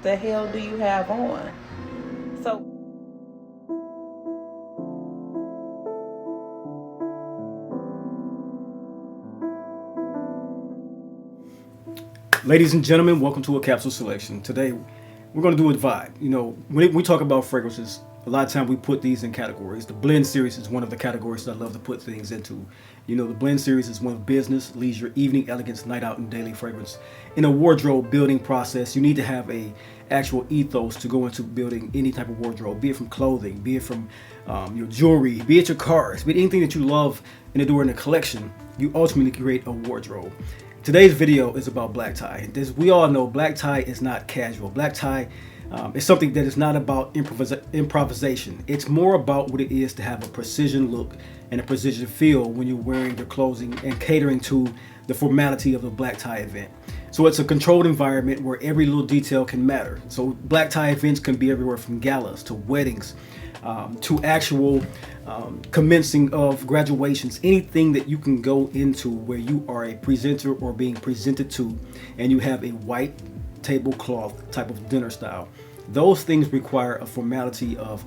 the hell do you have on? So ladies and gentlemen, welcome to a Capsule Selection. Today, we're going to do a vibe. You know, when we talk about fragrances, a lot of time we put these in categories. The blend series is one of the categories that I love to put things into. You know, the blend series is one of business, leisure, evening, elegance, night out, and daily fragrance. In a wardrobe building process, you need to have a actual ethos to go into building any type of wardrobe, be it from clothing, be it from your jewelry, be it your cars, be it anything that you love and adore in a collection. You ultimately create a wardrobe. Today's video is about black tie. As we all know, black tie is not casual. Black tie is something that is not about improvisation. It's more about what it is to have a precision look and a precision feel when you're wearing your clothing and catering to the formality of a black tie event. So it's a controlled environment where every little detail can matter. So black tie events can be everywhere from galas to weddings to actual commencing of graduations, anything that you can go into where you are a presenter or being presented to and you have a white tablecloth type of dinner style. Those things require a formality of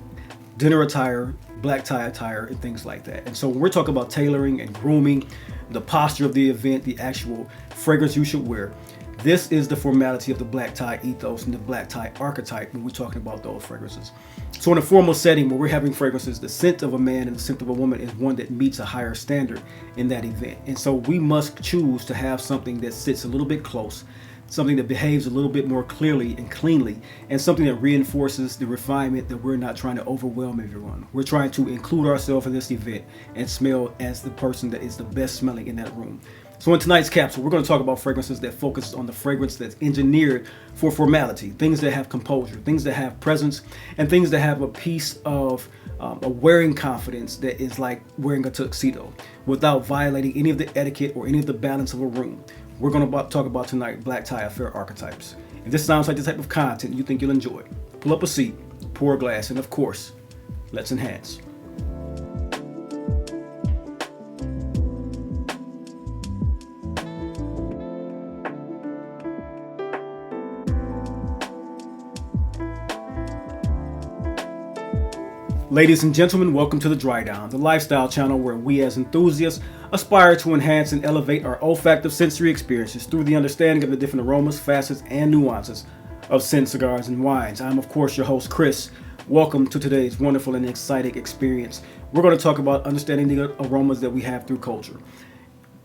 dinner attire, black tie attire, and things like that. And so when we're talking about tailoring and grooming, the posture of the event, the actual fragrance you should wear, this is the formality of the black tie ethos and the black tie archetype when we're talking about those fragrances. So in a formal setting where we're having fragrances, the scent of a man and the scent of a woman is one that meets a higher standard in that event. And so we must choose to have something that sits a little bit close, something that behaves a little bit more clearly and cleanly, and something that reinforces the refinement that we're not trying to overwhelm everyone. We're trying to include ourselves in this event and smell as the person that is the best smelling in that room. So in tonight's capsule, we're going to talk about fragrances that focus on the fragrance that's engineered for formality, things that have composure, things that have presence, and things that have a piece of a wearing confidence that is like wearing a tuxedo without violating any of the etiquette or any of the balance of a room. We're going to talk about tonight black tie affair archetypes. If this sounds like the type of content you think you'll enjoy, pull up a seat, pour a glass, and of course, let's enhance. Ladies and gentlemen, welcome to The Dry Down, the lifestyle channel where we as enthusiasts aspire to enhance and elevate our olfactive sensory experiences through the understanding of the different aromas, facets, and nuances of scent, cigars, and wines. I'm, of course, your host, Chris. Welcome to today's wonderful and exciting experience. We're going to talk about understanding the aromas that we have through culture.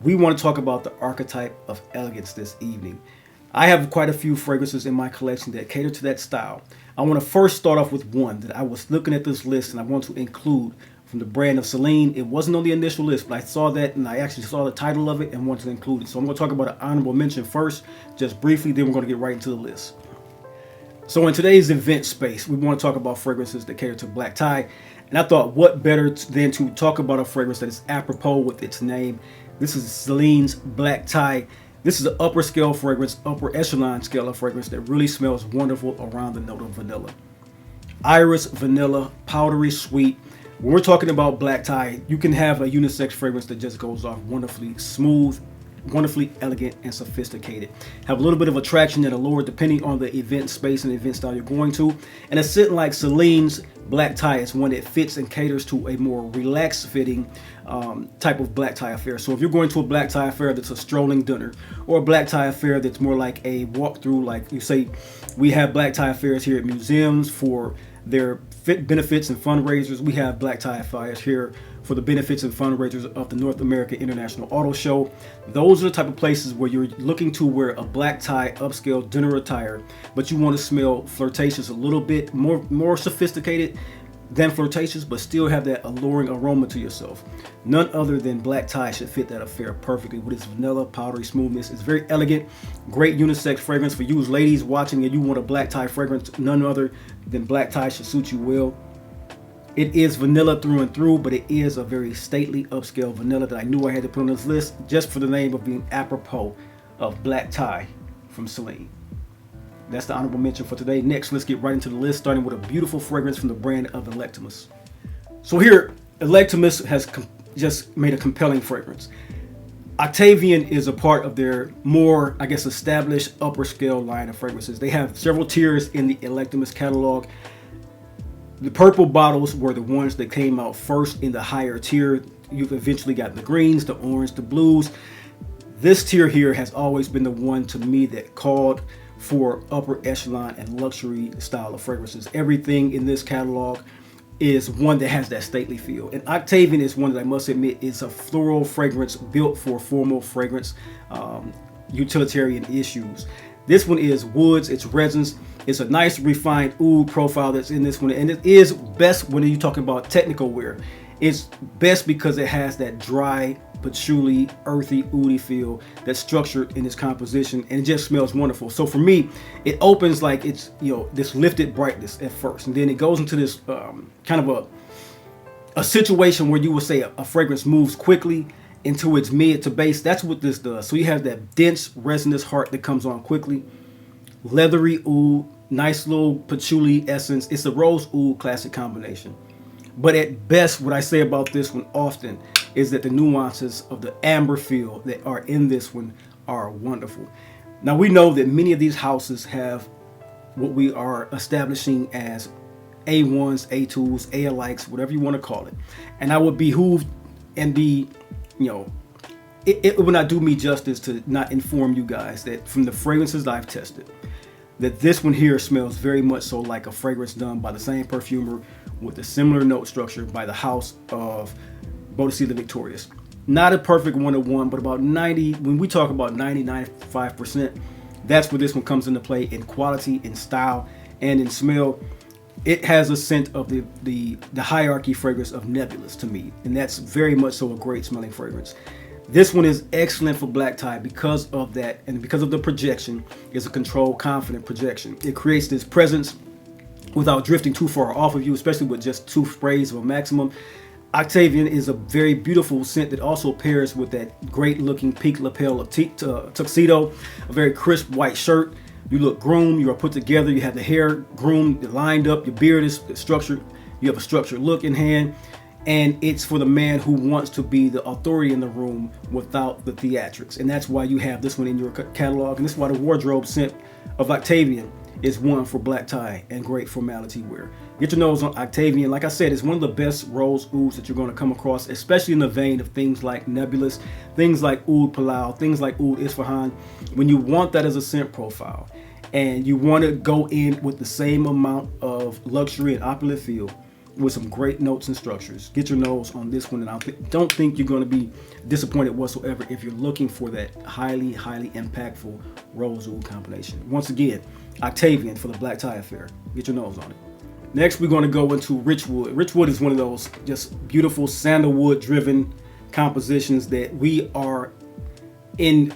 We want to talk about the archetype of elegance this evening. I have quite a few fragrances in my collection that cater to that style. I want to first start off with one that I was looking at this list and I want to include from the brand of Celine. It wasn't on the initial list, but I saw that and I actually saw the title of it and wanted to include it. So I'm going to talk about an honorable mention first, just briefly, then we're going to get right into the list. So in today's event space, we want to talk about fragrances that cater to black tie. And I thought what better than to talk about a fragrance that is apropos with its name. This is Celine's Black Tie. This is an upper scale fragrance, upper echelon scale of fragrance that really smells wonderful around the note of vanilla. Iris, vanilla, powdery sweet. When we're talking about black tie, you can have a unisex fragrance that just goes off wonderfully smooth, wonderfully elegant and sophisticated. Have a little bit of attraction and allure depending on the event space and the event style you're going to. And a scent like Celine's Black Tie is one that fits and caters to a more relaxed fitting type of black tie affair. So if you're going to a black tie affair that's a strolling dinner, or a black tie affair that's more like a walkthrough, like you say, we have black tie affairs here at museums for their benefits and fundraisers. We have black tie affairs here for the benefits and fundraisers of the North American International Auto Show. Those are the type of places where you're looking to wear a black tie upscale dinner attire, but you want to smell flirtatious, a little bit more sophisticated than flirtatious, but still have that alluring aroma to yourself. None other than black tie should fit that affair perfectly with its vanilla, powdery smoothness. It's very elegant, great unisex fragrance for you ladies watching and you want a black tie fragrance. None other than black tie should suit you well. It is vanilla through and through, but it is a very stately upscale vanilla that I knew I had to put on this list just for the name of being apropos of black tie from Celine. That's the honorable mention for today. Next, let's get right into the list, starting with a beautiful fragrance from the brand of Electimuss. So here, Electimuss has just made a compelling fragrance. Octavian is a part of their more, I guess, established upper scale line of fragrances. They have several tiers in the Electimuss catalog. The purple bottles were the ones that came out first in the higher tier. You've eventually got the greens, the orange, the blues. This tier here has always been the one to me that called for upper echelon and luxury style of fragrances. Everything in this catalog is one that has that stately feel. And Octavian is one that I must admit is a floral fragrance built for formal fragrance utilitarian issues. This one is woods, it's resins, it's a nice refined oud profile that's in this one, and it is best when you're talking about technical wear. It's best because it has that dry, patchouli, earthy, oudy feel that's structured in its composition, and it just smells wonderful. So for me, it opens like it's, you know, this lifted brightness at first, and then it goes into this kind of a situation where you would say a fragrance moves quickly into its mid to base. That's what this does. So you have that dense resinous heart that comes on quickly, leathery oud, nice little patchouli essence. It's a rose oud classic combination. But at best, what I say about this one often is that the nuances of the amber feel that are in this one are wonderful. Now we know that many of these houses have what we are establishing as A1s, A2s, A-alikes, whatever you want to call it. And I would behoove and be, you know, it would not do me justice to not inform you guys that from the fragrances I've tested, that this one here smells very much so like a fragrance done by the same perfumer with a similar note structure by the house of Boadicea the Victorious. Not a perfect one-to-one, but about 90, when we talk about 90-95%, that's where this one comes into play in quality, in style, and in smell. It has a scent of the hierarchy fragrance of Nebulous to me, and that's very much so a great smelling fragrance. This one is excellent for black tie because of that, and because of the projection. It's a controlled, confident projection. It creates this presence without drifting too far off of you, especially with just 2 sprays of a maximum. Octavian is a very beautiful scent that also pairs with that great looking peak-lapel tuxedo, a very crisp white shirt. You look groomed, you are put together, you have the hair groomed, lined up, your beard is structured, you have a structured look in hand, and it's for the man who wants to be the authority in the room without the theatrics. And that's why you have this one in your catalog, and this is why the wardrobe scent of Octavian is one for black tie and great formality wear. Get your nose on Octavian. Like I said, it's one of the best rose ouds that you're going to come across, especially in the vein of things like Nebulous, things like Oud Palau, things like Oud Isfahan. When you want that as a scent profile and you want to go in with the same amount of luxury and opulent feel with some great notes and structures, get your nose on this one, and I don't think you're going to be disappointed whatsoever if you're looking for that highly, highly impactful rose oud combination. Once again, Octavian for the black tie affair. Get your nose on it. Next, we're going to go into Richwood. Richwood is one of those just beautiful sandalwood driven compositions that we are in,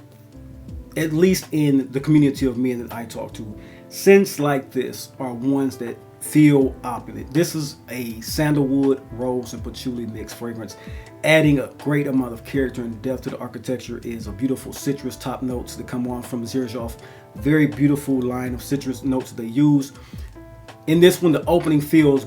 at least in the community of men that I talk to. Scents like this are ones that feel opulent. This is a sandalwood, rose, and patchouli mixed fragrance. Adding a great amount of character and depth to the architecture is a beautiful citrus top notes that come on from Xerjoff. Very beautiful line of citrus notes that they use. In this one, the opening feels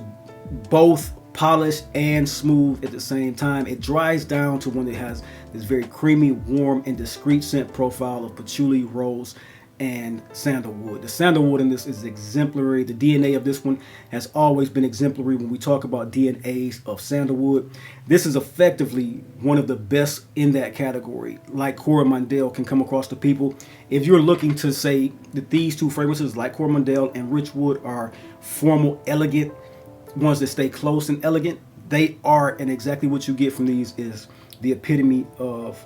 both polished and smooth at the same time. It dries down to one that has this very creamy, warm, and discreet scent profile of patchouli, rose, and sandalwood. The sandalwood in this is exemplary. The DNA of this one has always been exemplary when we talk about DNAs of sandalwood. This is effectively one of the best in that category. Like Coromandel can come across to people. If you're looking to say that these two fragrances like Coromandel and Richwood are formal, elegant, ones that stay close and elegant, they are, and exactly what you get from these is the epitome of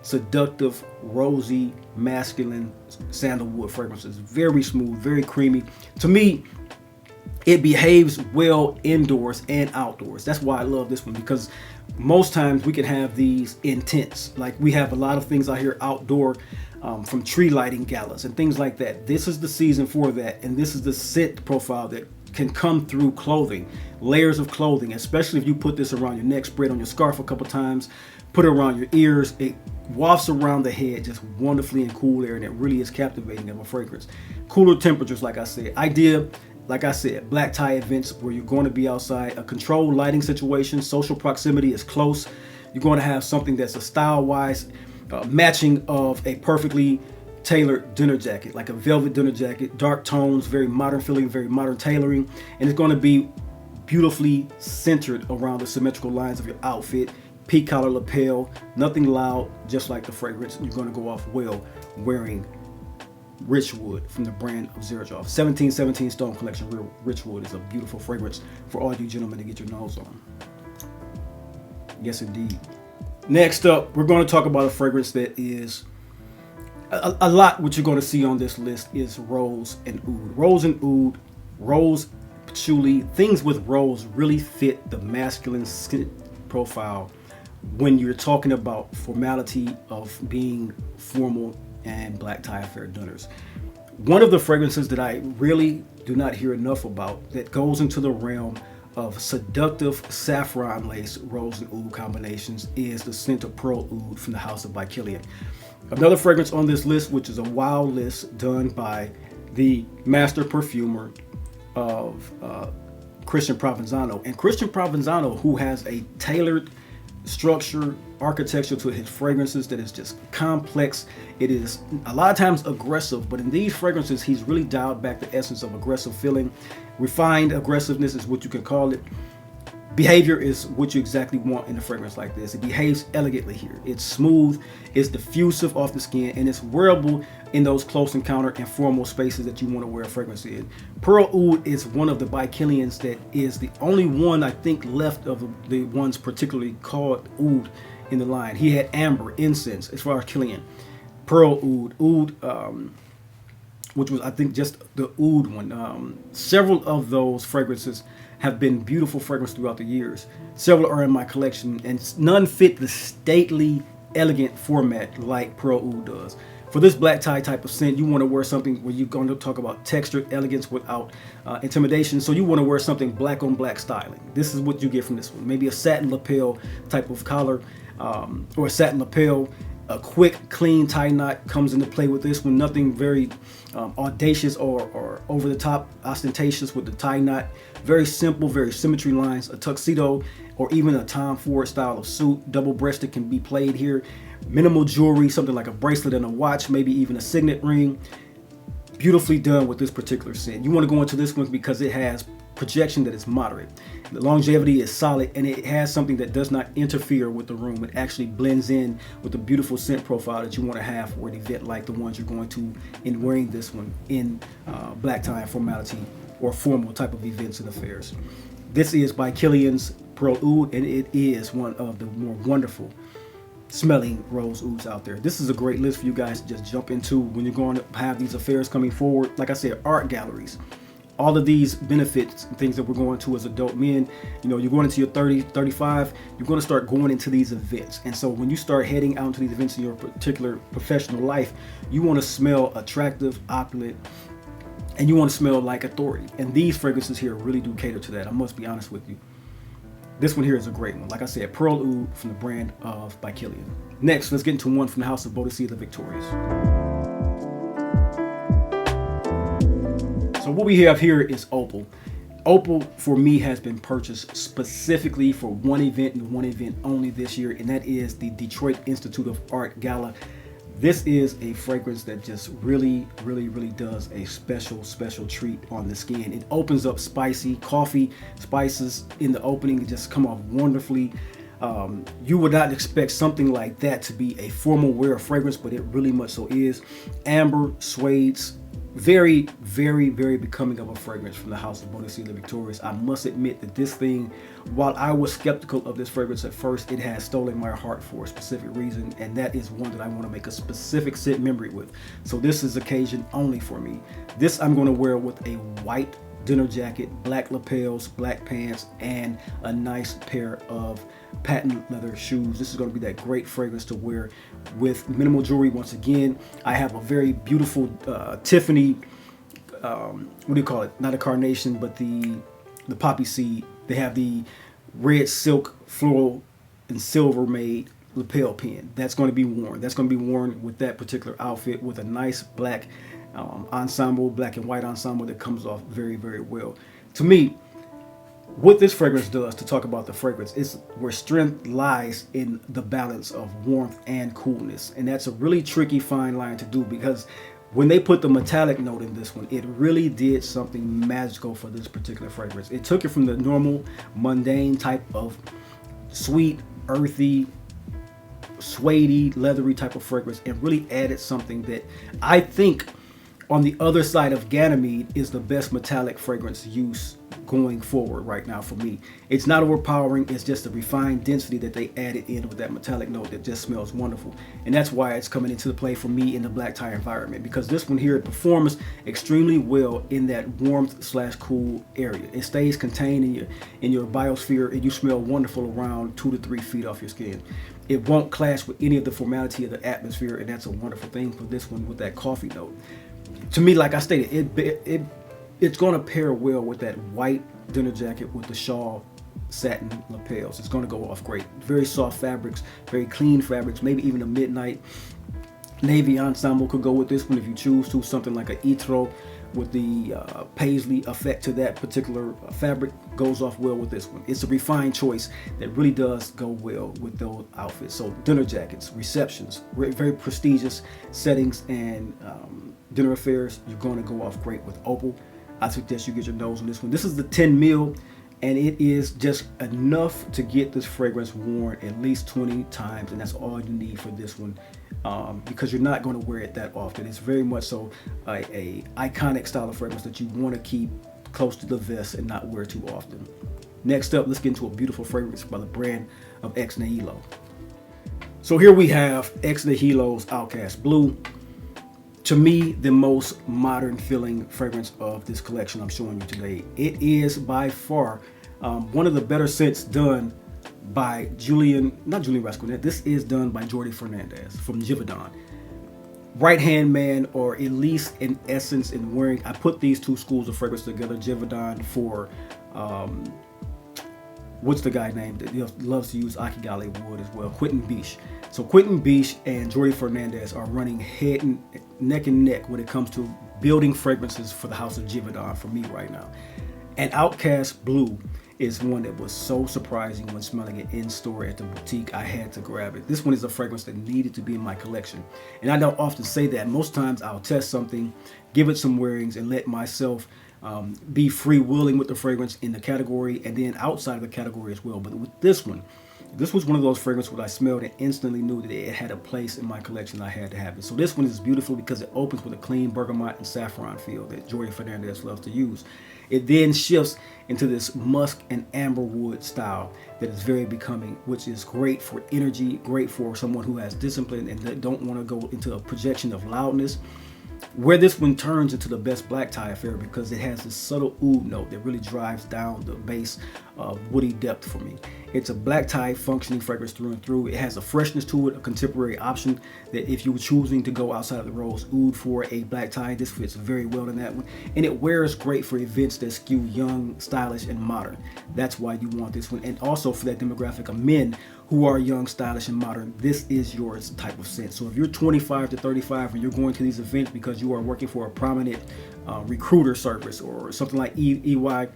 seductive, rosy, masculine sandalwood fragrances. Very smooth, very creamy. To me, it behaves well indoors and outdoors. That's why I love this one, because most times we can have these intense, like we have a lot of things out here outdoor, from tree lighting galas and things like that. This is the season for that, and this is the scent profile that can come through clothing, layers of clothing, especially if you put this around your neck, spread on your scarf a couple times, put it around your ears. It wafts around the head just wonderfully in cool air, and it really is captivating of a fragrance. Cooler temperatures, like I said. Idea, like I said, black tie events where you're going to be outside, a controlled lighting situation, social proximity is close. You're going to have something that's a style-wise matching of a perfectly tailored dinner jacket, like a velvet dinner jacket, dark tones, very modern feeling, very modern tailoring, and it's going to be beautifully centered around the symmetrical lines of your outfit. Peak collar lapel, nothing loud, just like the fragrance. You're going to go off well wearing Richwood from the brand of Xerjoff. 1717 Stone Collection Richwood is a beautiful fragrance for all you gentlemen to get your nose on. Yes, indeed. Next up, we're going to talk about a fragrance that is a lot. What you're going to see on this list is rose and oud. Rose and oud, rose, patchouli, things with rose really fit the masculine skin profile when you're talking about formality of being formal and black tie affair dinners. One of the fragrances that I really do not hear enough about that goes into the realm of seductive saffron lace rose and oud combinations is the scent of Pearl Oud from the house of by Kilian. Another fragrance on this list, which is a wild list done by the master perfumer of Christian Provenzano. And Christian Provenzano, who has a tailored structure, architecture to his fragrances that is just complex. It is a lot of times aggressive, but in these fragrances, he's really dialed back the essence of aggressive feeling. Refined aggressiveness is what you can call it. Behavior is what you exactly want in a fragrance like this. It behaves elegantly here. It's smooth, it's diffusive off the skin, and it's wearable in those close encounter and formal spaces that you want to wear a fragrance in. Pearl Oud is one of the by Kilians that is the only one I think left of the ones particularly called oud in the line. He had amber, incense as far as Kilian. Pearl Oud, which was I think just the oud one. Several of those fragrances have been beautiful fragrances throughout the years. Several are in my collection, and none fit the stately, elegant format like Pearl Oud does. For this black tie type of scent, you want to wear something where you're going to talk about textured elegance without intimidation. So you want to wear something black on black styling. This is what you get from this one. Maybe a satin lapel type of collar, or a satin lapel. A quick, clean tie knot comes into play with this one. Nothing very audacious or over the top, ostentatious with the tie knot. Very simple, very symmetry lines. A tuxedo or even a Tom Ford style of suit, double-breasted, can be played here. Minimal jewelry, something like a bracelet and a watch, maybe even a signet ring. Beautifully done with this particular scent. You want to go into this one because it has projection that is moderate. The longevity is solid, and it has something that does not interfere with the room. It actually blends in with the beautiful scent profile that you want to have for an event like the ones you're going to in wearing this one in black tie and formality or formal type of events and affairs. This is by Kilian's Pearl Oud, and it is one of the more wonderful smelling rose ouds out there. This is a great list for you guys to just jump into when you're going to have these affairs coming forward. Like I said, art galleries. All of these benefits and things that we're going to as adult men, you know, you're going into your 30, 35, you're going to start going into these events. And so when you start heading out into these events in your particular professional life, you want to smell attractive, opulent, and you want to smell like authority. And these fragrances here really do cater to that. I must be honest with you. This one here is a great one. Like I said, Pearl Oud from the brand of by Kilian. Next, let's get into one from the house of Boadicea the Victorious. So what we have here is Opal. Opal, for me, has been purchased specifically for one event and one event only this year, and that is the Detroit Institute of Art Gala. This is a fragrance that just really does a special treat on the skin. It opens up spicy coffee, spices in the opening just come off wonderfully. You would not expect something like that to be a formal wear fragrance, but it really much so is. Amber, suedes, very becoming of a fragrance from the house of Boadicea the Victorious. I must admit that this thing, while I was skeptical of this fragrance at first, it has stolen my heart for a specific reason, and that is one that I want to make a specific scent memory with. So this is occasion only for me. This I'm going to wear with a white dinner jacket, black lapels, black pants, and a nice pair of patent leather shoes. This is going to be that great fragrance to wear with minimal jewelry. Once again, I have a very beautiful Tiffany, what do you call it? Not a carnation, but the poppy seed. They have the red silk floral and silver made lapel pin. That's going to be worn. That's going to be worn with that particular outfit with a nice black ensemble, black and white ensemble that comes off very well. To me, What this fragrance does, to talk about the fragrance, is where strength lies in the balance of warmth and coolness. And that's a really tricky fine line to do, because when they put the metallic note in this one, it really did something magical for this particular fragrance. It took it from the normal mundane type of sweet, earthy, suede, leathery type of fragrance and really added something that I think on the other side of Ganymede is the best metallic fragrance use going forward right now for me. It's not overpowering, it's just the refined density that they added in with that metallic note that just smells wonderful. And that's why it's coming into the play for me in the black tie environment, because this one here, it performs extremely well in that warmth slash cool area. It stays contained in your biosphere, and you smell wonderful around 2 to 3 feet off your skin. It won't clash with any of the formality of the atmosphere, and that's a wonderful thing for this one with that coffee note. To me, like I stated, it's going to pair well with that white dinner jacket with the shawl satin lapels. It's going to go off great. Very soft fabrics, very clean fabrics, maybe even a midnight navy ensemble could go with this one if you choose to. Something like an Etro with the paisley effect to that particular fabric goes off well with this one. It's a refined choice that really does go well with those outfits. So dinner jackets, receptions, very prestigious settings, and dinner affairs, you're going to go off great with Opal. I suggest you get your nose on this one. This is the 10 mil, and it is just enough to get this fragrance worn at least 20 times, and that's all you need for this one, because you're not going to wear it that often. It's very much so a iconic style of fragrance that you want to keep close to the vest and not wear too often. Next up, let's get into a beautiful fragrance by the brand of Ex Nihilo. So here we have Ex Nihilo's Outcast Blue. To me, the most modern feeling fragrance of this collection I'm showing you today. It is by far one of the better scents done by not Julian Rascounet. This is done by Jordi Fernandez from Givaudan. Right hand man, or at least in essence in wearing. I put these two schools of fragrance together. Givaudan for what's the guy named that loves to use Akigale wood as well, Quentin Biche. So Quentin Biche and Jordi Fernandez are running neck and neck when it comes to building fragrances for the house of Givaudan for me right now. And Outcast Blue is one that was so surprising when smelling it in store at the boutique. I had to grab it. This one is a fragrance that needed to be in my collection. And I don't often say that. Most times I'll test something, give it some wearings, and let myself be freewheeling with the fragrance in the category and then outside of the category as well. But with this one, this was one of those fragrances where I smelled and instantly knew that it had a place in my collection. I had to have it. So this one is beautiful because it opens with a clean bergamot and saffron feel that Jordi Fernandez loves to use. It then shifts into this musk and amber wood style that is very becoming, which is great for energy, great for someone who has discipline and that don't want to go into a projection of loudness. Where this one turns into the best black tie affair because it has this subtle oud note that really drives down the base of woody depth for me. It's a black tie functioning fragrance through and through. It has a freshness to it, a contemporary option that if you were choosing to go outside of the rose oud for a black tie, this fits very well in that one. And it wears great for events that skew young, stylish, and modern. That's why you want this one. And also for that demographic of men who are young, stylish, and modern, this is your type of scent. So if you're 25 to 35 and you're going to these events because you are working for a prominent recruiter service or something like EY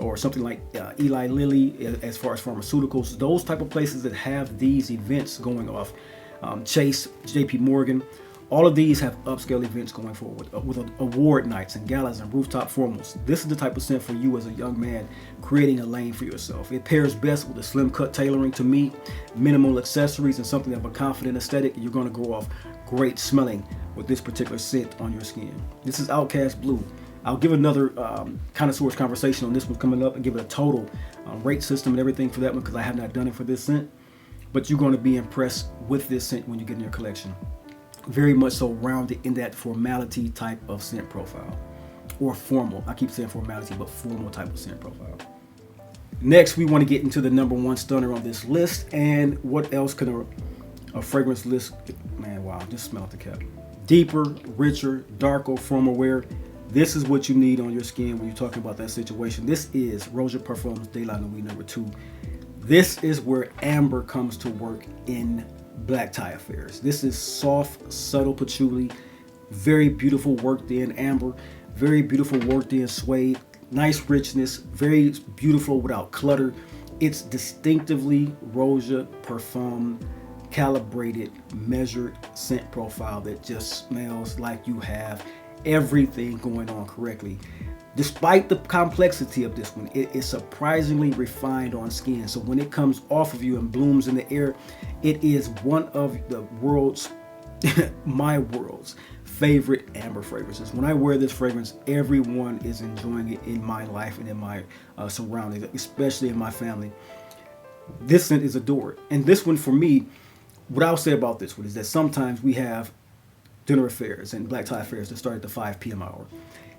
or something like Eli Lilly as far as pharmaceuticals, those type of places that have these events going off, Chase, JP Morgan, all of these have upscale events going forward with award nights and galas and rooftop formals. This is the type of scent for you as a young man creating a lane for yourself. It pairs best with a slim cut tailoring to me, minimal accessories, and something of a confident aesthetic. You're going to go off great smelling with this particular scent on your skin. This is Outcast Blue. I'll give another connoisseur's conversation on this one coming up and give it a total rate system and everything for that one because I have not done it for this scent. But you're going to be impressed with this scent when you get in your collection. Very much so rounded in that formality type of scent profile, or formal. I keep saying formality, but formal type of scent profile. Next, we want to get into the number one stunner on this list. And what else can a fragrance list, man, wow, just smell the cap. Deeper, richer, darker, formal wear. This is what you need on your skin when you're talking about that situation. This is Roja Parfums de la Nuit number 2. This is where amber comes to work in black tie affairs. This is soft, subtle patchouli, very beautiful worked in amber, very beautiful worked in suede, nice richness, very beautiful without clutter. It's distinctively Roja Parfum calibrated, measured scent profile that just smells like you have everything going on correctly. Despite the complexity of this one, it is surprisingly refined on skin. So when it comes off of you and blooms in the air, it is one of the world's, my world's favorite amber fragrances. When I wear this fragrance, everyone is enjoying it in my life and in my surroundings, especially in my family. This scent is adored. And this one for me, what I'll say about this one is that sometimes we have dinner affairs and black tie affairs that start at the 5 p.m. hour.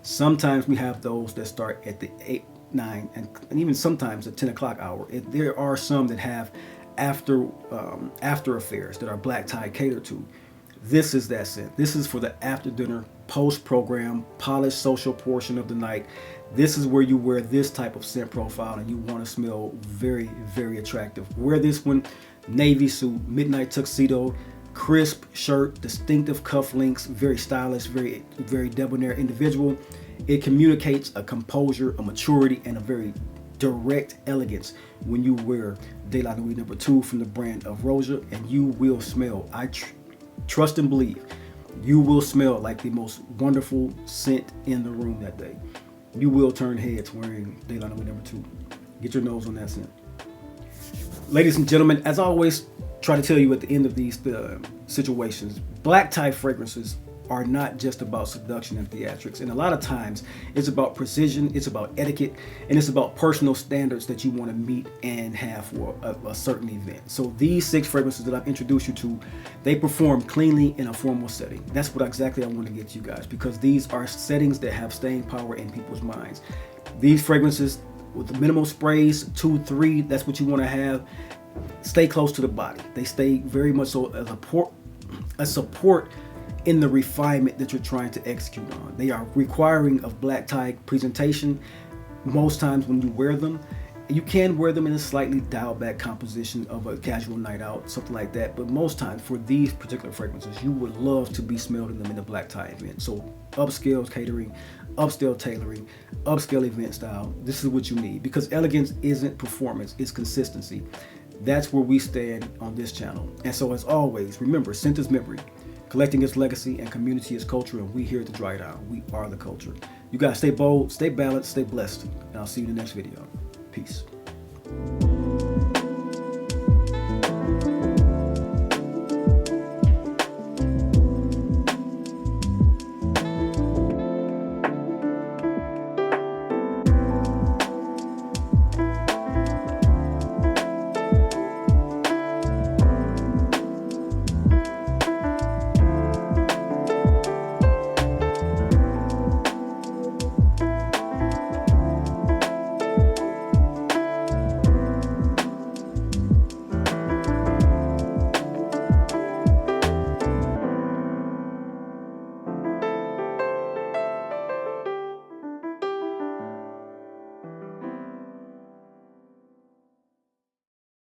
Sometimes we have those that start at the 8, 9, and even sometimes the 10 o'clock hour. There are some that have after affairs that are black tie catered to. This is that scent. This is for the after dinner, post program, polished social portion of the night. This is where you wear this type of scent profile and you want to smell very, very attractive. Wear this one, navy suit, midnight tuxedo, crisp shirt, distinctive cufflinks, very stylish, very, very debonair individual. It communicates a composure, a maturity, and a very direct elegance when you wear De La Nuit number 2 from the brand of Roja, and you will smell, I trust and believe, you will smell like the most wonderful scent in the room that day. You will turn heads wearing De La Nuit number 2. Get your nose on that scent. Ladies and gentlemen, as I always try to tell you at the end of these situations, black tie fragrances are not just about seduction and theatrics. And a lot of times it's about precision, it's about etiquette, and it's about personal standards that you want to meet and have for a certain event. So these 6 fragrances that I've introduced you to, they perform cleanly in a formal setting. That's what exactly I want to get to you guys, because these are settings that have staying power in people's minds. These fragrances with the minimal sprays, 2, 3, that's what you want to have. Stay close to the body. They stay very much so as a support in the refinement that you're trying to execute on. They are requiring of black tie presentation. Most times when you wear them, you can wear them in a slightly dialed back composition of a casual night out, something like that. But most times for these particular fragrances, you would love to be smelled in them in a black tie event. So upscale catering, upscale tailoring, upscale event style. This is what you need, because elegance isn't performance, it's consistency. That's where we stand on this channel. And so as always, remember, scent is memory, collecting its legacy, and community is culture, and we here at the Dry Down, we are the culture. You guys stay bold, stay balanced, stay blessed, and I'll see you in the next video. Peace.